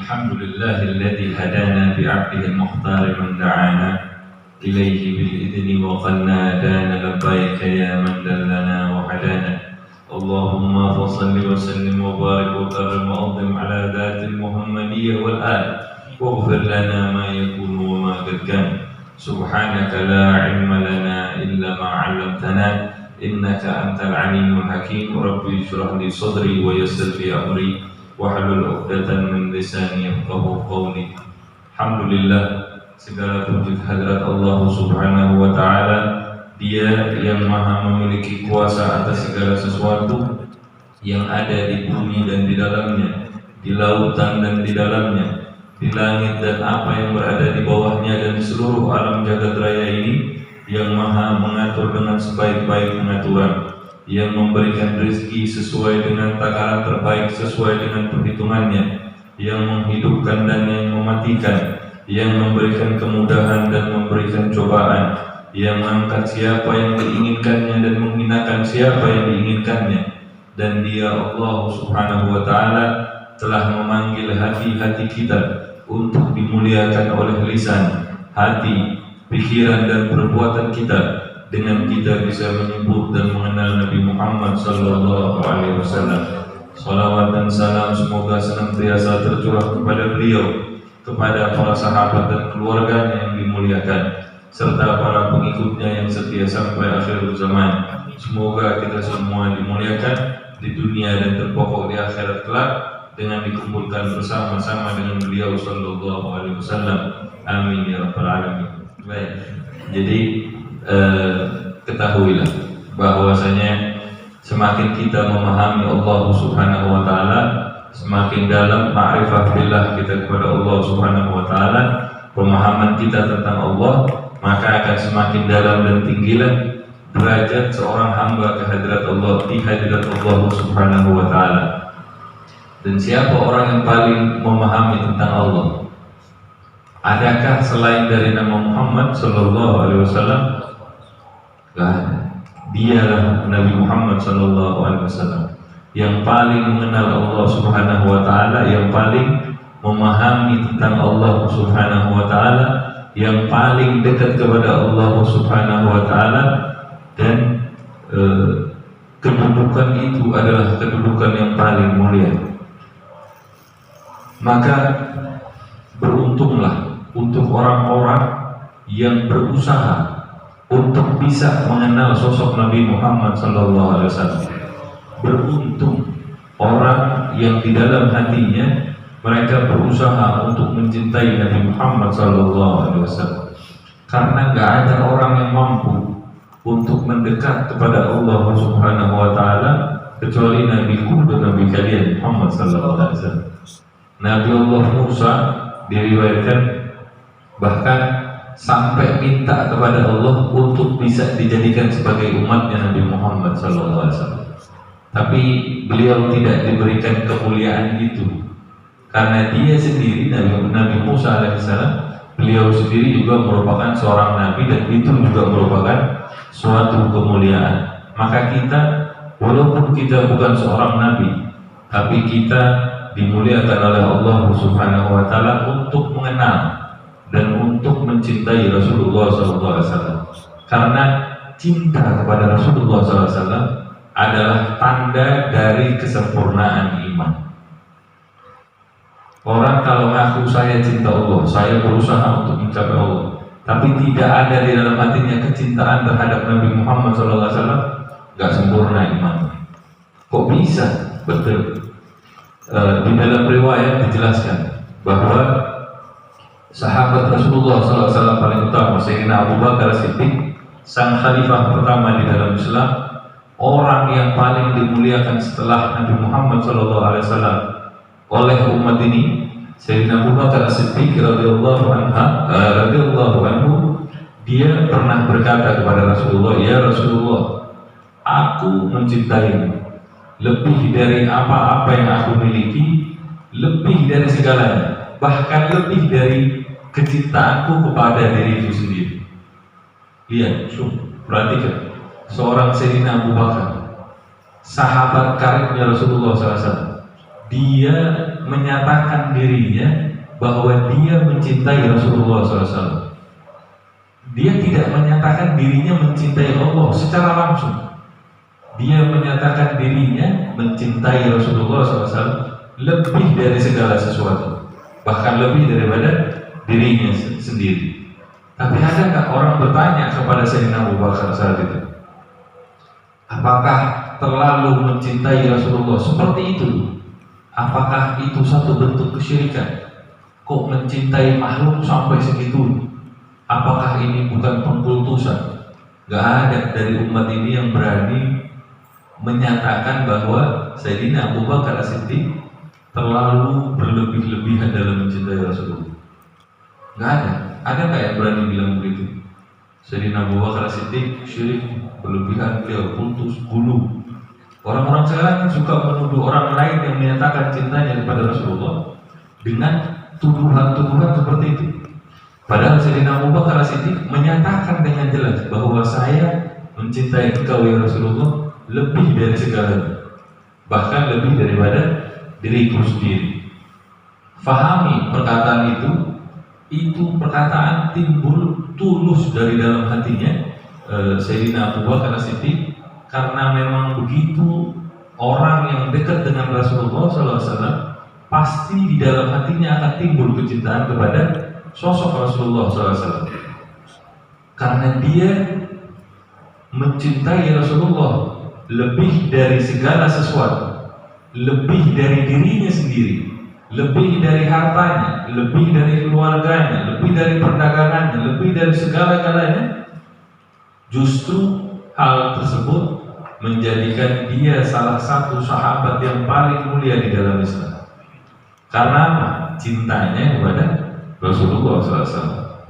الحمد لله الذي هدانا بعبده المختار من دعانا إليه بالإذن وقلنا دانا لبيك يا من دلنا وهدانا. اللهم فصل وسلم وبارك وكرم وأنعم على ذات المحمدية والآل، واغفر لنا ما يكون وما قد كان. سبحانك لا علم لنا إلا ما علمتنا إنك أنت العليم الحكيم. ربي اشرح لي صدري ويسر لي أمري wahlul 'uqdatam min lisani yafqahu qawli. Alhamdulillah, segala puji hadirat Allah Subhanahu wa taala. Dia yang Maha memiliki kuasa atas segala sesuatu yang ada di bumi dan di dalamnya, di lautan dan di dalamnya, di langit dan apa yang berada di bawahnya, dan seluruh alam jagat raya ini, yang Maha mengatur dengan sebaik-baik pengaturan, yang memberikan rezeki sesuai dengan takaran terbaik, sesuai dengan perhitungannya, yang menghidupkan dan yang mematikan, yang memberikan kemudahan dan memberikan cobaan, yang mengangkat siapa yang diinginkannya dan menghinakan siapa yang diinginkannya. Dan Dia Allah Subhanahu wa taala telah memanggil hati-hati kita untuk dimuliakan oleh lisan, hati, pikiran dan perbuatan kita, dengan kita bisa menyebut dan mengenal Nabi Muhammad sallallahu alaihi wasallam. Salawat dan salam semoga senantiasa tercurah kepada beliau, kepada para sahabat dan keluarganya yang dimuliakan, serta para pengikutnya yang setia sampai akhir zaman. Semoga kita semua dimuliakan di dunia dan terpokok di akhirat kelak dengan dikumpulkan bersama-sama dengan beliau sallallahu alaihi wasallam. Amin ya rabbal alamin. Baik. Jadi ketahuilah bahwasanya semakin kita memahami Allah Subhanahu wa taala, semakin dalam ma'rifah billah kita kepada Allah Subhanahu wa taala, pemahaman kita tentang Allah, maka akan semakin dalam dan tinggilah derajat seorang hamba ke hadirat Allah, di hadirat Allah Subhanahu wa taala. Dan siapa orang yang paling memahami tentang Allah? Adakah selain dari nama Muhammad sallallahu alaihi wasallam? Dialah Nabi Muhammad sallallahu alaihi wasallam yang paling mengenal Allah Subhanahu wa taala, yang paling memahami tentang Allah Subhanahu wa taala, yang paling dekat kepada Allah Subhanahu wa taala, dan kedudukan itu adalah kedudukan yang paling mulia. Maka beruntunglah untuk orang-orang yang berusaha untuk bisa mengenal sosok Nabi Muhammad SAW. Beruntung orang yang di dalam hatinya mereka berusaha untuk mencintai Nabi Muhammad SAW. Karena nggak ada orang yang mampu untuk mendekat kepada Allah Subhanahu wa taala kecuali Nabi dan Nabi kalian Muhammad SAW. Nabi Allah Musa diriwayatkan bahkan sampai minta kepada Allah untuk bisa dijadikan sebagai umatnya Nabi Muhammad SAW. Tapi beliau tidak diberikan kemuliaan itu, karena dia sendiri Nabi Musa alaihissalam, beliau sendiri juga merupakan seorang nabi, dan itu juga merupakan suatu kemuliaan. Maka kita, walaupun kita bukan seorang nabi, tapi kita dimuliakan oleh Allah Subhanahu wa taala untuk mengenal dan untuk mencintai Rasulullah SAW. Karena cinta kepada Rasulullah SAW adalah tanda dari kesempurnaan iman. Orang kalau ngaku saya cinta Allah, saya berusaha untuk mencapai Allah, tapi tidak ada di dalam hatinya kecintaan terhadap Nabi Muhammad SAW, gak sempurna iman. Kok bisa? Betul. Di dalam riwayat dijelaskan bahwa sahabat Rasulullah SAW paling utama, Sayyidina Abu Bakar Siddiq, sang khalifah pertama di dalam Islam, orang yang paling dimuliakan setelah Nabi Muhammad SAW oleh umat ini, Sayyidina Abu Bakar Siddiq radhiyallahu anhu, dia pernah berkata kepada Rasulullah, "Ya Rasulullah, aku mencintaimu lebih dari apa-apa yang aku miliki, lebih dari segalanya, bahkan lebih dari kecintaanku kepada diriku sendiri." Lihat, perhatikan, seorang Sayyidina Abu Bakar, sahabat karibnya Rasulullah SAW, dia menyatakan dirinya bahwa dia mencintai Rasulullah SAW. Dia tidak menyatakan dirinya mencintai Allah secara langsung. Dia menyatakan dirinya mencintai Rasulullah SAW lebih dari segala sesuatu, bahkan lebih daripada dirinya sendiri. Tapi ada nggak orang bertanya kepada Sayyidina Abu Bakar saat itu, apakah terlalu mencintai Rasulullah seperti itu? Apakah itu satu bentuk kesyirikan? Kok mencintai makhluk sampai segitu? Apakah ini bukan pengkultusan? Gak ada dari umat ini yang berani menyatakan bahwa Sayyidina Abu Bakar As-Siddiq terlalu berlebih-lebihan dalam mencintai Rasulullah. Gak ada. Ada nggak yang berani bilang begitu? Sayyidina Abu Bakar As-Siddiq syirik, berlebihan, dia kultus, gulu. Orang-orang sekarang suka menuduh orang lain yang menyatakan cintanya kepada Rasulullah dengan tuduhan-tuduhan seperti itu. Padahal Sayyidina Abu Bakar As-Siddiq menyatakan dengan jelas bahwa saya mencintai engkau ya Rasulullah lebih dari segalanya, bahkan lebih daripada diriku sendiri. Fahami perkataan itu perkataan timbul tulus dari dalam hatinya Sayyidina Abu Bakar As-Siddiq, karena memang begitu orang yang dekat dengan Rasulullah SAW pasti di dalam hatinya akan timbul kecintaan kepada sosok Rasulullah SAW, karena dia mencintai Rasulullah lebih dari segala sesuatu, lebih dari dirinya sendiri, lebih dari hartanya, lebih dari keluarganya, lebih dari perdagangannya, lebih dari segala-galanya. Justru hal tersebut menjadikan dia salah satu sahabat yang paling mulia di dalam Islam. Karena apa? Cintanya kepada Rasulullah SAW.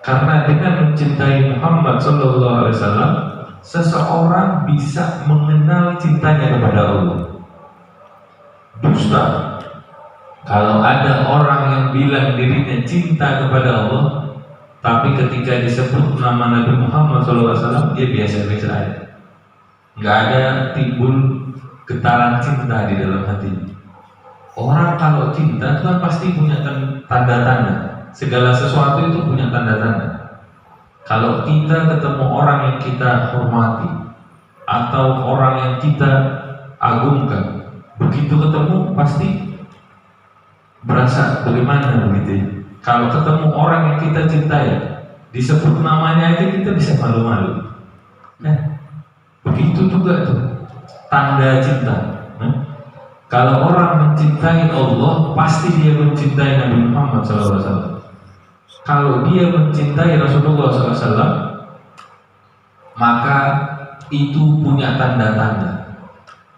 Karena dengan mencintai Muhammad SAW, seseorang bisa mengenal cintanya kepada Allah. Dusta kalau ada orang yang bilang dirinya cinta kepada Allah, tapi ketika disebut nama Nabi Muhammad SAW dia biasa-biasa aja. Nggak ada timbul getaran cinta di dalam hatinya. Orang kalau cinta itu kan pasti punya tanda-tanda. Segala sesuatu itu punya tanda-tanda. Kalau kita ketemu orang yang kita hormati atau orang yang kita agungkan, begitu ketemu pasti berasa bagaimana begitu. Kalau ketemu orang yang kita cintai, disebut namanya aja kita bisa malu-malu. Nah, begitu juga tuh tanda cinta. Kalau orang mencintai Allah, pasti dia mencintai Nabi Muhammad SAW. Kalau dia mencintai Rasulullah SAW, maka itu punya tanda-tanda.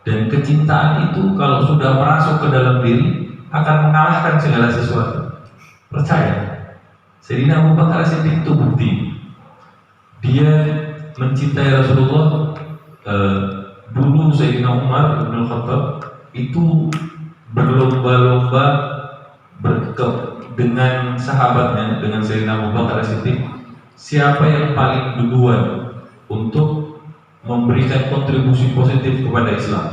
Dan kecintaan itu kalau sudah masuk ke dalam diri akan mengalahkan segala sesuatu. Percaya. Sayyidina Abu Bakar As-Siddiq itu bukti. Dia mencintai Rasulullah. Dulu Sayyidina Umar bin Khattab itu berlomba-lomba dengan sahabatnya, dengan Sayyidina Abu Bakar As-Siddiq, siapa yang paling duluan untuk memberikan kontribusi positif kepada Islam.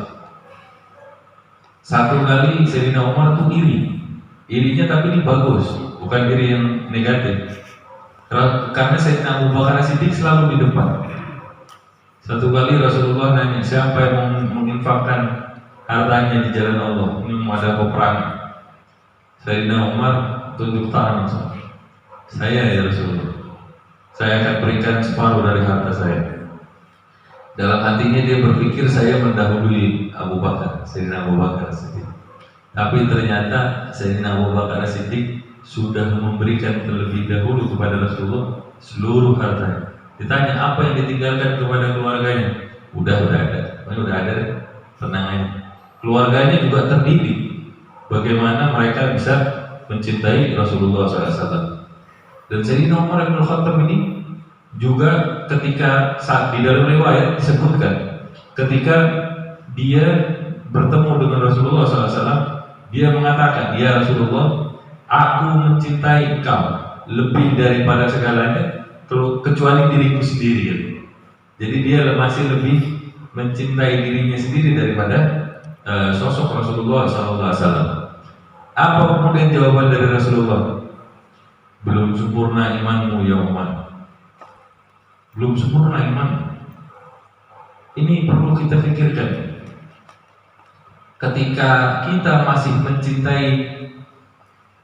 Satu kali Sayyidina Umar itu irinya tapi ini bagus, bukan iri yang negatif. Karena Sayyidina Abu Bakar As-Siddiq selalu di depan. Satu kali Rasulullah nanya, siapa yang menginfakkan hartanya di jalan Allah, ini mau ada peperangan. Sayyidina Umar tunjuk tangan langsung, saya ya Rasulullah, saya akan berikan separuh dari harta saya. Dalam hatinya dia berpikir saya mendahului Abu Bakar, Sayyidina Abu Bakar As-Siddiq. Tapi ternyata Sayyidina Abu Bakar As-Siddiq sudah memberikan terlebih dahulu kepada Rasulullah seluruh hartanya. Ditanya apa yang ditinggalkan kepada keluarganya, udah ada, tenang aja. Keluarganya juga terdidik bagaimana mereka bisa mencintai Rasulullah SAW. Dan Sayyidina Umar bin Khattab ini juga ketika saat di dalam riwayat disebutkan, ketika dia bertemu dengan Rasulullah SAW, dia mengatakan, ya Rasulullah, aku mencintai engkau lebih daripada segalanya kecuali diriku sendiri. Jadi dia masih lebih mencintai dirinya sendiri daripada sosok Rasulullah SAW. Apa kemudian jawaban dari Rasulullah? Belum sempurna imanmu ya Umar. Belum sempurna iman. Ini perlu kita pikirkan. Ketika kita masih mencintai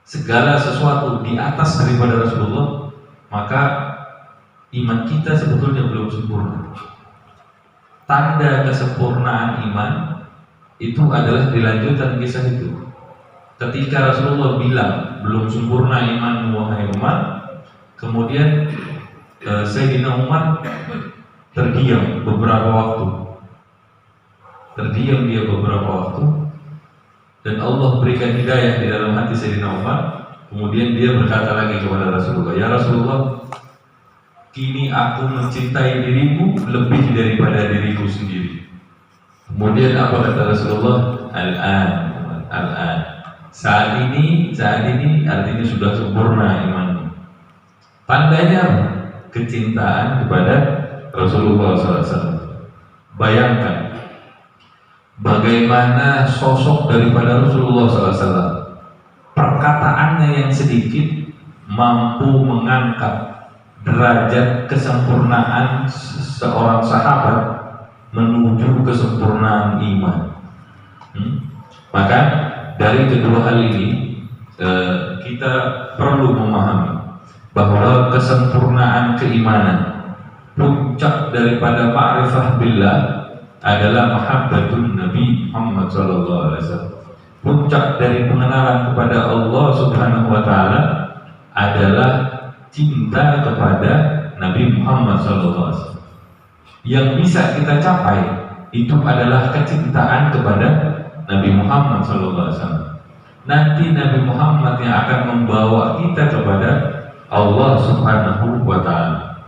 segala sesuatu di atas daripada Rasulullah, maka iman kita sebetulnya belum sempurna. Tanda kesempurnaan iman itu adalah dilanjutkan kisah itu. Ketika Rasulullah bilang belum sempurna iman wahai Umar, kemudian Sayyidina Umar terdiam beberapa waktu. Terdiam dia beberapa waktu, dan Allah berikan hidayah di dalam hati Sayyidina Umar. Kemudian dia berkata lagi kepada Rasulullah, ya Rasulullah, kini aku mencintai dirimu lebih daripada diriku sendiri. Kemudian apa kata Rasulullah? Al-an. Saat ini artinya sudah sempurna imanmu. Tandanya apa? Kecintaan kepada Rasulullah SAW. Bayangkan bagaimana sosok daripada Rasulullah SAW. Perkataannya yang sedikit mampu mengangkat derajat kesempurnaan seorang sahabat menuju kesempurnaan iman. Maka dari kedua hal ini kita perlu memahami bahwa kesempurnaan keimanan, puncak daripada ma'rifah billah adalah mahabbatun Nabi Muhammad SAW. Puncak dari pengenalan kepada Allah Subhanahu wa Ta'ala adalah cinta kepada Nabi Muhammad SAW. Yang bisa kita capai itu adalah kecintaan kepada Nabi Muhammad SAW. Nanti Nabi Muhammad yang akan membawa kita kepada Allah Subhanahu wa Ta'ala.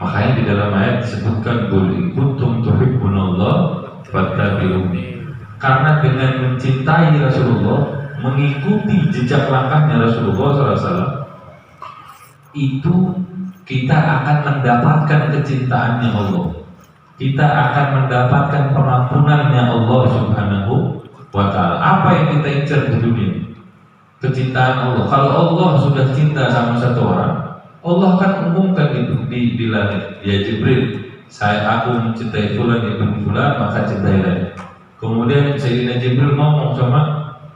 Makanya di dalam ayat disebutkan qul in kuntum tuhibbunallah fattabi'uni. Karena dengan mencintai Rasulullah, mengikuti jejak langkahnya Rasulullah SAW, itu kita akan mendapatkan kecintaannya Allah. Kita akan mendapatkan pengampunannya Allah Subhanahu wa Ta'ala. Apa yang kita incar di dunia? Kecintaan Allah. Kalau Allah sudah cinta sama satu orang, Allah akan umumkan itu di langit. Ya Jibril, aku mencintai fulan ibn fulan, maka cintailah. Kemudian Sayyidina Jibril ngomong sama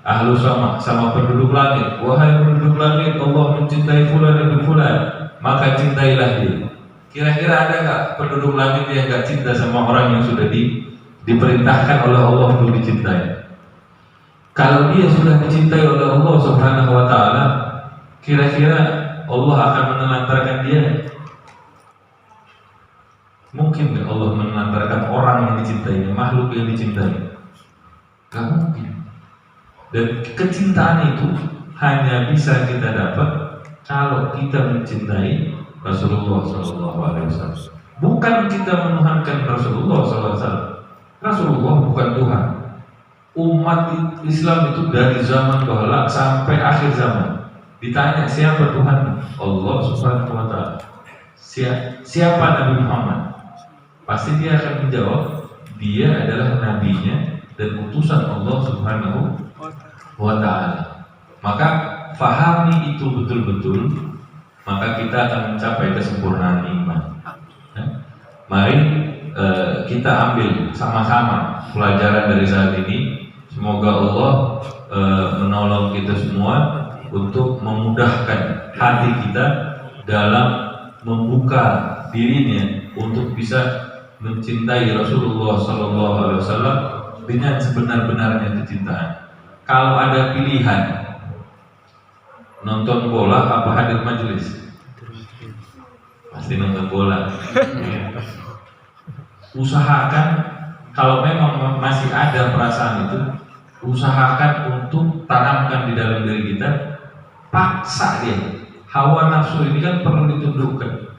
ahlu sama penduduk langit, wahai penduduk langit, Allah mencintai fulan ibn fulan, maka cintailah dia. Kira-kira ada nggak penduduk langit yang nggak cinta sama orang yang sudah diperintahkan oleh Allah untuk dicintai? Kalau dia sudah dicintai oleh Allah Subhanahu wa Ta'ala, kira-kira Allah akan menelantarkan dia? Mungkin nggak Allah menelantarkan orang yang dicintainya, makhluk yang dicintai? Gak mungkin. Dan kecintaan itu hanya bisa kita dapat kalau kita mencintai Rasulullah SAW. Bukan kita menuhankan Rasulullah SAW. Rasulullah bukan Tuhan. Umat Islam itu dari zaman dahulu sampai akhir zaman ditanya siapa Tuhan? Allah Subhanahu wa Ta'ala. Siapa Nabi Muhammad? Pasti dia akan menjawab, dia adalah nabinya dan utusan Allah Subhanahu wa Ta'ala. Maka fahami itu betul-betul, maka kita akan mencapai kesempurnaan iman. Mari kita ambil sama-sama pelajaran dari saat ini. Semoga Allah menolong kita semua untuk memudahkan hati kita dalam membuka dirinya untuk bisa mencintai Rasulullah SAW dengan sebenar-benarnya kecintaan. Kalau ada pilihan nonton bola apa hadir majelis, pasti nonton bola. Usahakan kalau memang masih ada perasaan itu, usahakan untuk tanamkan di dalam diri kita. Paksa dia. Hawa nafsu ini kan perlu ditundukkan.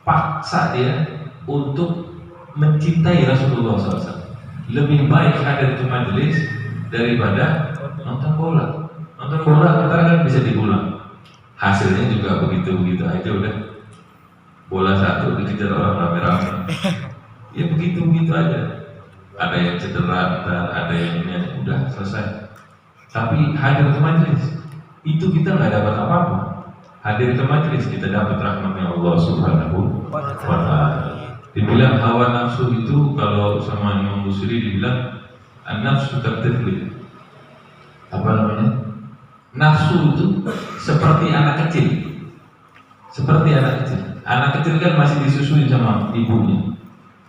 Paksa dia untuk mencintai Rasulullah SAW. Lebih baik hadir ke majelis daripada nonton bola. Nonton bola kita kan bisa diulang. Hasilnya juga begitu-begitu aja udah. Bola satu dikejar orang rame-rame. Ya begitu-begitu aja. Ada yang cedera, ada yang ini. selesai. Tapi hadir ke majelis itu kita nggak dapat apa-apa. Hadir ke majelis kita dapat rahmatnya Allah Subhanahu wa Ta'ala. Dibilang hawa nafsu itu kalau sama Imam Busiri dibilang an-nafsu katifli. Apa namanya? Nafsu itu seperti anak kecil. Seperti anak kecil. Anak kecil kan masih disusui sama ibunya.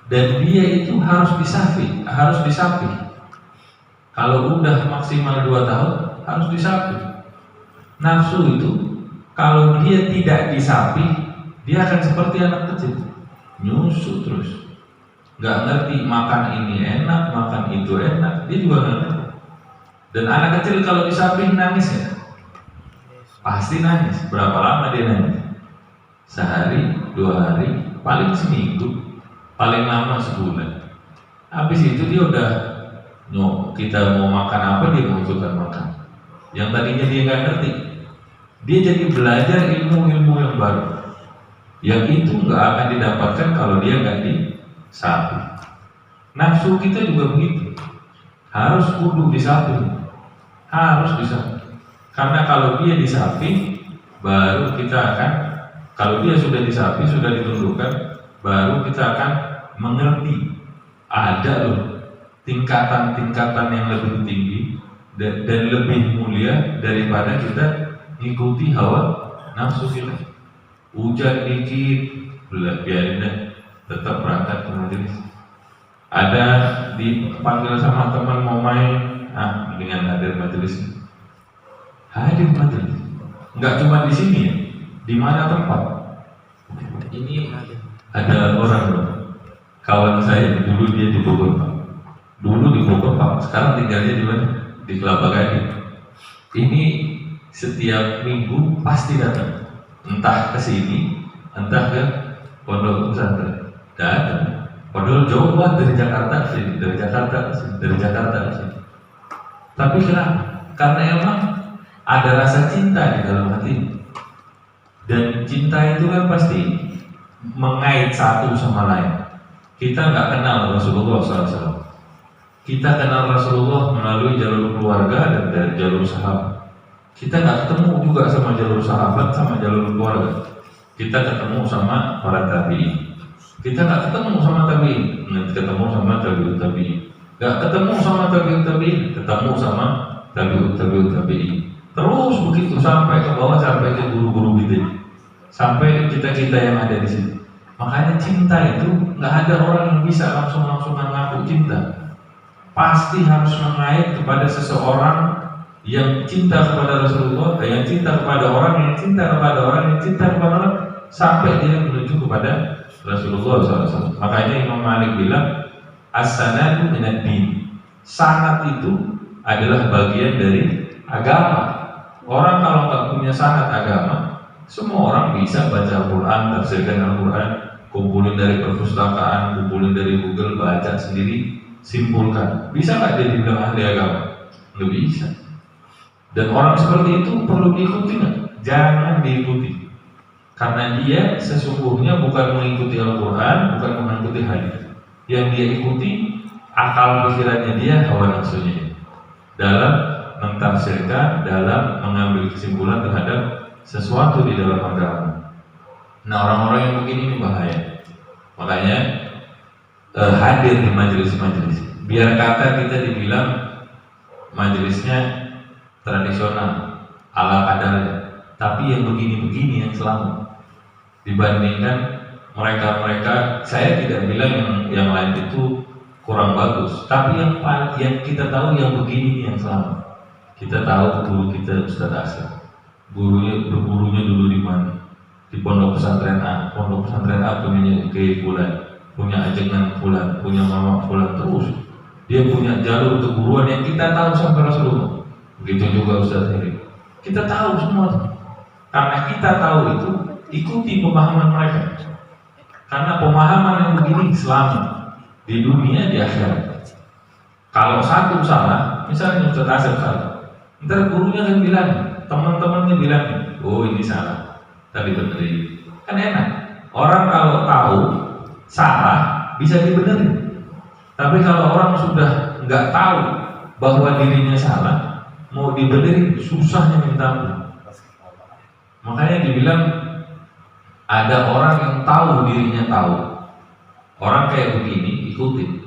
Dan dia itu harus disapi, Kalau udah maksimal 2 tahun harus disapi. Nafsu itu kalau dia tidak disapi, dia akan seperti anak kecil, nyusu terus, nggak ngerti makan ini enak, makan itu enak, dia juga nggak ngerti. Dan anak kecil kalau disapi nangis ya, pasti nangis. Berapa lama dia nangis? Sehari, 2 hari, paling seminggu, paling lama sebulan. Habis itu dia udah, kita mau makan apa dia mau ikutan makan. Yang tadinya dia nggak ngerti, dia jadi belajar ilmu-ilmu yang baru. Yang itu nggak akan didapatkan kalau dia nggak disapi. Nafsu kita juga begitu, harus kudu disapi, harus disapi. Karena kalau dia disapi, baru kita akan, kalau dia sudah disapi, sudah ditundukkan, baru kita akan mengerti. Ada loh tingkatan-tingkatan yang lebih tinggi dan lebih mulia daripada kita ikuti hawa nafsu kita. Hujan dikit, biarin deh, tetap berangkat ke majelis. Ada dipanggil sama teman mau main, dengan hadir majelis. Hadir majelis. Enggak cuma di sini ya, di mana tempat. Ini ada orang loh, kawan saya dulu dia di Bogor Pak. Dulu di Bogor Pak, sekarang tinggalnya di mana? Di Kelapa Gading. Ini setiap minggu pasti datang, entah ke sini, entah ke pondok pesantren. Datang. Padahal jauh banget dari Jakarta ke sini, dari Jakarta ke sini, dari Jakarta ke sini. Tapi kenapa? Karena emang ada rasa cinta di dalam hati. Dan cinta itu kan pasti mengait satu sama lain. Kita nggak kenal Rasulullah SAW. Kita kenal Rasulullah melalui jalur keluarga dan dari jalur sahabat. Kita nggak ketemu juga sama jalur sahabat, sama jalur keluarga. Kita ketemu sama para tabi'in. Kita nggak ketemu sama tabi'in, ketemu sama tabi'ut tabi'in. Nggak ketemu sama tabi'ut tabi'in, ketemu sama tabi'ut tabi'in. Terus begitu sampai ke bawah, sampai ke guru-guru kita, sampai kita yang ada di sini. Makanya cinta itu nggak ada orang yang bisa langsung mengaku cinta. Pasti harus mengait kepada seseorang yang cinta kepada Rasulullah, yang cinta kepada orang, yang cinta kepada orang, yang cinta kepada orang, sampai dia menuju kepada Rasulullah SAW. Makanya Imam Malik bilang as-sanadu minad din. Sanad itu adalah bagian dari agama. Orang kalau nggak punya sanad agama, semua orang bisa baca Al-Quran, tafsirkan Al-Quran, kumpulin dari perpustakaan, kumpulin dari Google, baca sendiri, simpulkan. Bisa nggak dia dibilang ahli agama? Nggak bisa. Dan orang seperti itu perlu diikuti nggak? Jangan diikuti. Karena dia sesungguhnya bukan mengikuti Al-Quran, bukan mengikuti hadis. Yang dia ikuti akal pikirannya dia, hawa nafsunya. Dalam mentafsirkan, dalam mengambil kesimpulan terhadap sesuatu di dalam agama. Nah, orang-orang yang begini ini bahaya. Makanya hadir di majelis-majelis. Biar kata kita dibilang majelisnya tradisional, ala kadarnya, tapi yang begini-begini yang selamat. Dibandingkan mereka-mereka, saya tidak bilang yang lain itu kurang bagus, tapi yang kita tahu yang begini yang selamat. Kita tahu guru kita Ustaz Asad, gurunya dulu di mana? Di pondok pesantren A. Pondok pesantren A punya Kiai Fulan, punya ajengan Fulan, punya mama Fulan, terus dia punya jalur keguruan yang kita tahu sampai Rasulullah. Begitu juga Ustaz Heri. Kita tahu semua. Karena kita tahu itu, ikuti pemahaman mereka. Karena pemahaman yang begini selamat di dunia, di akhirat. Kalau satu salah, misalnya Ustaz Asad salah, ntar gurunya kan bilang, teman-temannya bilang, oh ini salah, tadi benerin. Kan enak. Orang kalau tahu salah bisa dibenerin. Tapi kalau orang sudah nggak tahu bahwa dirinya salah, mau dibenerin susahnya minta ampun. Makanya dibilang ada orang yang tahu dirinya tahu. Orang kayak begini ikutin.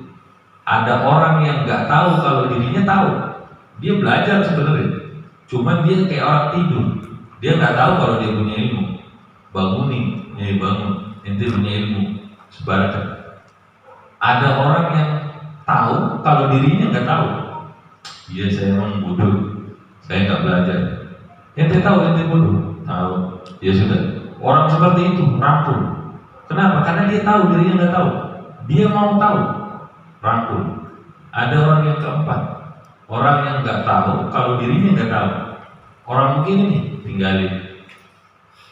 Ada orang yang nggak tahu kalau dirinya tahu. Dia belajar sebenarnya, cuman dia kayak orang tidur. Dia nggak tahu kalau dia punya ilmu. Bangunin, bangun. Ente punya ilmu, sebarkan. Ada orang yang tahu kalau dirinya nggak tahu. Iya, saya emang bodoh, saya nggak belajar. Ente tahu ente bodoh, tahu. Ya sudah. Orang seperti itu rangkul. Kenapa? Karena dia tahu dirinya nggak tahu. Dia mau tahu, rangkul. Ada orang yang keempat, orang yang nggak tahu kalau dirinya nggak tahu. Orang mungkin ini tinggalin.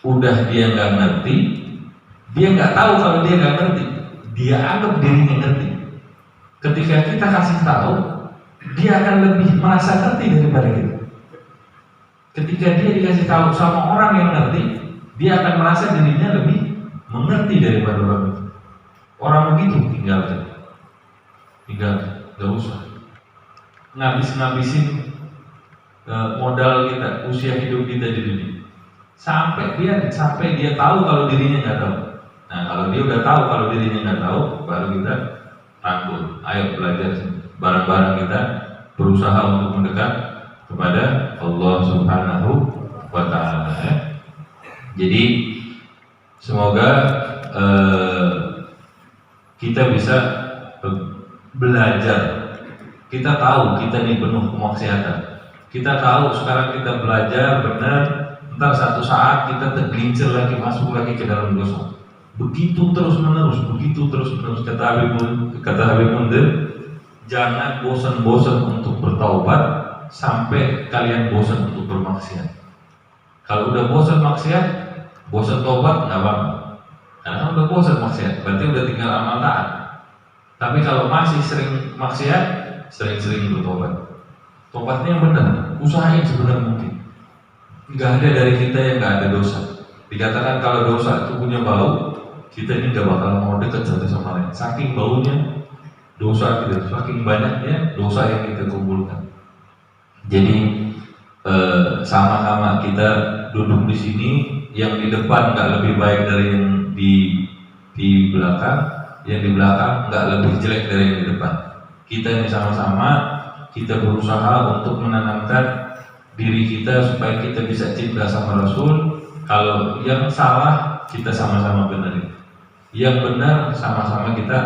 Udah dia nggak ngerti, dia nggak tahu kalau dia nggak ngerti. Dia anggap dirinya ngerti. Ketika kita kasih tahu, dia akan lebih merasa ngerti daripada kita. Ketika dia dikasih tahu sama orang yang ngerti, dia akan merasa dirinya lebih mengerti daripada orang itu. Orang begitu tinggalkan, gak usah ngabisin modal kita, usia hidup kita di dunia. Sampai dia tahu kalau dirinya nggak tahu. Nah, kalau dia udah tahu kalau dirinya nggak tahu, baru kita rangkul. Ayo belajar bareng-bareng, kita berusaha untuk mendekat kepada Allah Subhanahu wa Ta'ala. Jadi semoga kita bisa belajar. Kita tahu kita ini penuh kemaksiatan. Kita tahu sekarang kita belajar benar, entar satu saat kita tergelincir lagi, masuk lagi ke dalam dosa. Begitu terus menerus. Kata Habib Mundir, jangan bosan-bosan untuk bertaubat sampai kalian bosan untuk bermaksiat. Kalau udah bosan maksiat, bosan taubat nggak apa-apa. Karena udah bosan maksiat, berarti udah tinggal amal taat. Tapi kalau masih sering maksiat, sering-sering bertobat. Tobatnya yang benar, usahain sebenar mungkin. Nggak ada dari kita yang nggak ada dosa. Dikatakan kalau dosa itu punya bau, kita ini nggak bakal mau dekat satu sama lain. Saking baunya dosa kita, saking banyaknya dosa yang kita kumpulkan. Jadi sama-sama kita duduk di sini, yang di depan nggak lebih baik dari yang di belakang, yang di belakang nggak lebih jelek dari yang di depan. Kita ini sama-sama kita berusaha untuk menanamkan diri kita supaya kita bisa cinta sama Rasul. Kalau yang salah kita sama-sama benerin, yang benar sama-sama kita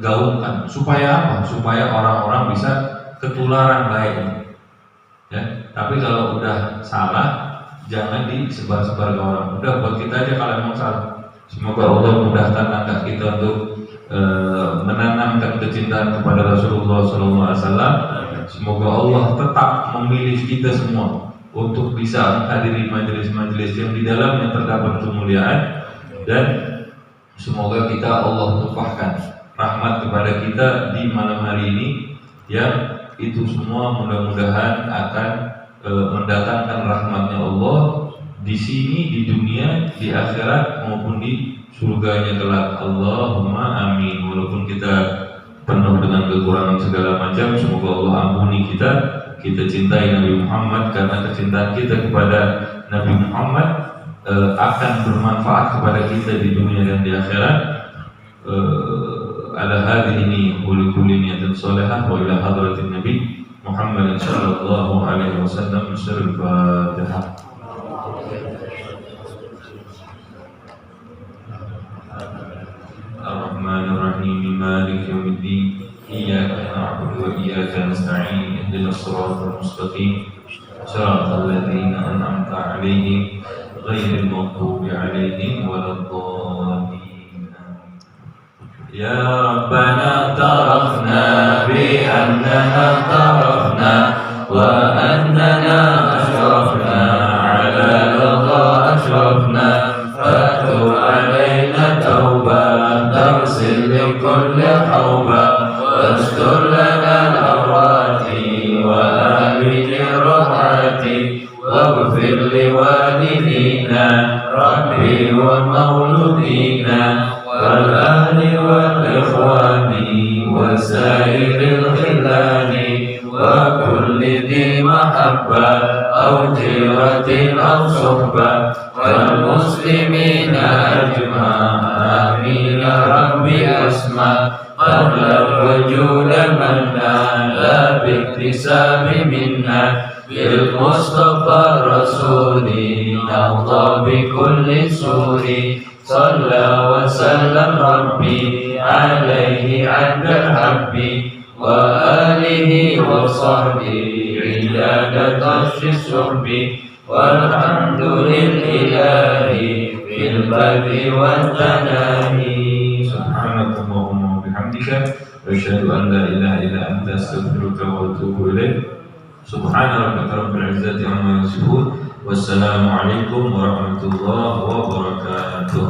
gaungkan. Supaya apa? Supaya orang-orang bisa ketularan baik. Ya, tapi kalau udah salah, jangan disebar-sebar ke orang. Udah buat kita aja kalau memang salah. Semoga Allah mudahkan langkah kita untuk menanamkan kecintaan kepada Rasulullah SAW. Semoga Allah tetap memilih kita semua untuk bisa menghadiri majelis-majelis yang di dalamnya terdapat kemuliaan, dan semoga kita Allah tumpahkan rahmat kepada kita di malam hari ini, yang itu semua mudah-mudahan akan mendatangkan rahmatnya Allah di sini, di dunia, di akhirat maupun di surganya kelak. Allahumma amin. Walaupun kita penuh dengan kekurangan segala macam, semoga Allah ampuni kita. Kita cintai Nabi Muhammad, karena kecintaan kita kepada Nabi Muhammad akan bermanfaat kepada kita di dunia dan di akhirat. Ala hadhihi kulli niyatin salihah wa ila hadratin Nabi Muhammad sallallahu alaihi wasallam. Al-Fatihah. Ar-Rahmanir-Rahim, Maliki yaumiddin. Iyyaka na'budu wa iyyaka nasta'in. Ihdinas siratal mustaqim. Shiratal ladzina an'amta 'alaihim ghairil maghdubi 'alaihim waladdallin. Ya Rabbana tarafna bi annana tarafna wa annana ashrafna 'ala ridha ashrafna. Fatu 'alaina tauba tarsil li kulli hauba واستر لنا الأورات وآمن الروعات واغفر لوالدينا ربي ومولودينا والأهل والإخوان وسائر الخلان ذي محبة أو جيرة أو صحبة والمسلمين أجمع آمين يا ربي أسمع قبل الوجود من لا باكتساب منا بالمصطفى الرسول نرضى بكل سور صلى وسلم ربي عليه عند الحب وآله وصحبه عيادة الشرب والحمد لله في البر والتناهي. سبحانك اللهم وبحمدك أشهد أن لا إله إلا أنت أستغفرك وأتوب إليك. سبحان ربك رب العزة عما يصفون والسلام عليكم ورحمة الله وبركاته.